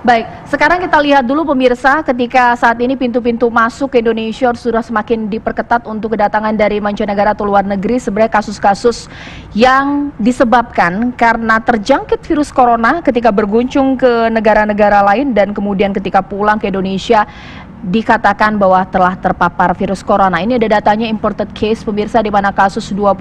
Baik, sekarang kita lihat dulu pemirsa, ketika saat ini pintu-pintu masuk ke Indonesia sudah semakin diperketat untuk kedatangan dari mancanegara atau luar negeri. Sebenarnya kasus-kasus yang disebabkan karena terjangkit virus corona ketika berkunjung ke negara-negara lain dan kemudian ketika pulang ke Indonesia dikatakan bahwa telah terpapar virus corona. Ini ada datanya imported case pemirsa, di mana kasus 25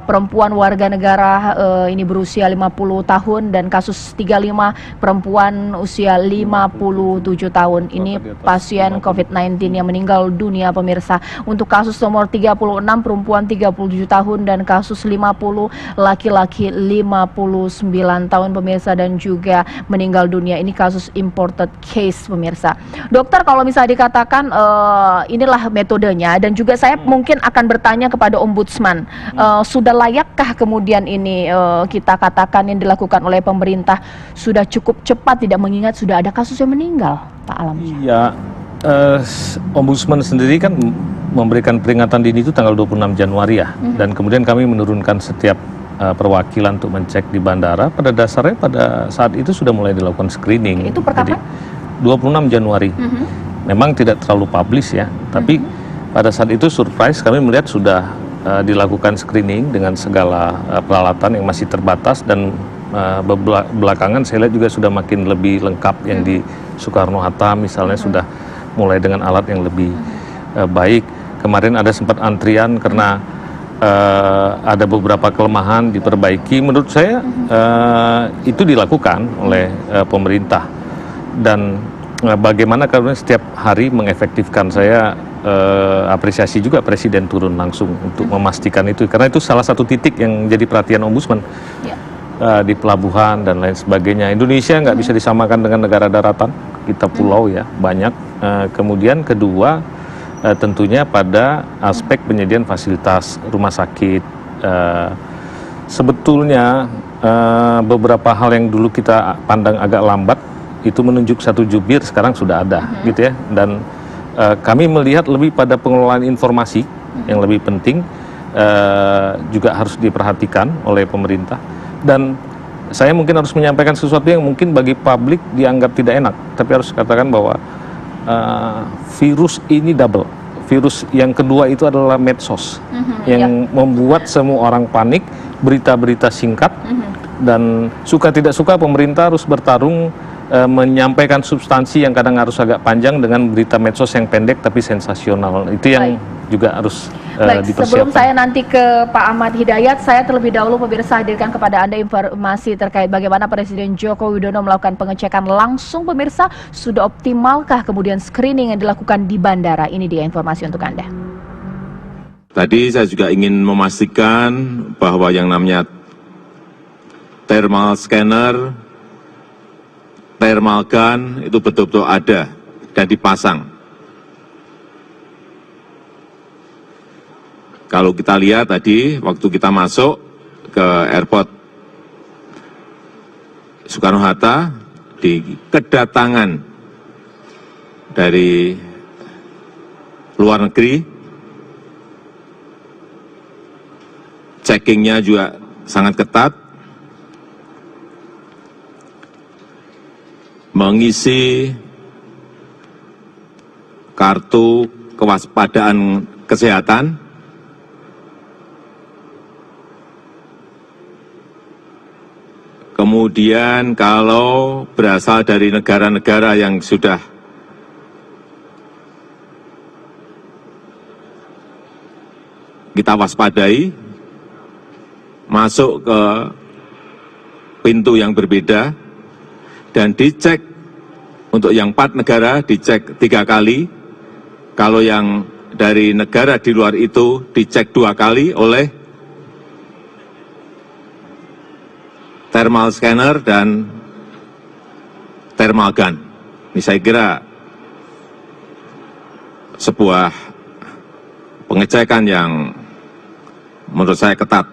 perempuan warga negara ini berusia 50 tahun dan kasus 35 perempuan usia 57 tahun. Ini pasien COVID-19 yang meninggal dunia pemirsa. Untuk kasus nomor 36 perempuan 37 tahun dan kasus 50 laki-laki 59 tahun pemirsa dan juga meninggal dunia. Ini kasus imported case pemirsa. Dokter, kalau misalnya dikatakan inilah metodenya, dan juga saya mungkin akan bertanya kepada Ombudsman, sudah layakkah kemudian ini kita katakan yang dilakukan oleh pemerintah sudah cukup cepat, tidak mengingat sudah ada kasus yang meninggal, Pak Alamsyah? Iya, Ombudsman sendiri kan memberikan peringatan dini itu tanggal 26 Januari ya, dan kemudian kami menurunkan setiap perwakilan untuk mencek di bandara. Pada dasarnya pada saat itu sudah mulai dilakukan screening. Itu perkapan? 26 Januari. Memang tidak terlalu publish ya, tapi pada saat itu surprise kami melihat sudah dilakukan screening dengan segala peralatan yang masih terbatas, dan belakangan saya lihat juga sudah makin lebih lengkap yang di Soekarno-Hatta misalnya sudah mulai dengan alat yang lebih baik. Kemarin ada sempat antrian karena ada beberapa kelemahan diperbaiki. Menurut saya itu dilakukan oleh pemerintah. Dan bagaimana karena setiap hari mengefektifkan, saya apresiasi juga Presiden turun langsung untuk memastikan itu, karena itu salah satu titik yang jadi perhatian Ombudsman di pelabuhan dan lain sebagainya. Indonesia nggak bisa disamakan dengan negara daratan, kita pulau ya banyak. Kemudian kedua tentunya pada aspek penyediaan fasilitas rumah sakit. Sebetulnya beberapa hal yang dulu kita pandang agak lambat itu menunjuk satu jubir sekarang sudah ada gitu ya, dan kami melihat lebih pada pengelolaan informasi yang lebih penting juga harus diperhatikan oleh pemerintah. Dan saya mungkin harus menyampaikan sesuatu yang mungkin bagi publik dianggap tidak enak, tapi harus katakan bahwa virus ini double. Virus yang kedua itu adalah medsos yang membuat semua orang panik, berita-berita singkat, dan suka tidak suka pemerintah harus bertarung menyampaikan substansi yang kadang harus agak panjang dengan berita medsos yang pendek tapi sensasional. Itu yang juga harus dipersiapkan. Sebelum saya nanti ke Pak Ahmad Hidayat, saya terlebih dahulu pemirsa hadirkan kepada Anda informasi terkait bagaimana Presiden Joko Widodo melakukan pengecekan langsung pemirsa. Sudah optimalkah kemudian screening yang dilakukan di bandara? Ini dia informasi untuk Anda. Tadi saya juga ingin memastikan bahwa yang namanya thermal scanner, thermal gun itu betul-betul ada dan dipasang. Kalau kita lihat tadi waktu kita masuk ke airport Soekarno-Hatta, di kedatangan dari luar negeri, checkingnya juga sangat ketat. Mengisi kartu kewaspadaan kesehatan, kemudian kalau berasal dari negara-negara yang sudah kita waspadai, masuk ke pintu yang berbeda, dan dicek untuk yang 4 negara dicek 3 kali, kalau yang dari negara di luar itu dicek 2 kali oleh thermal scanner dan thermal gun. Ini saya kira sebuah pengecekan yang menurut saya ketat.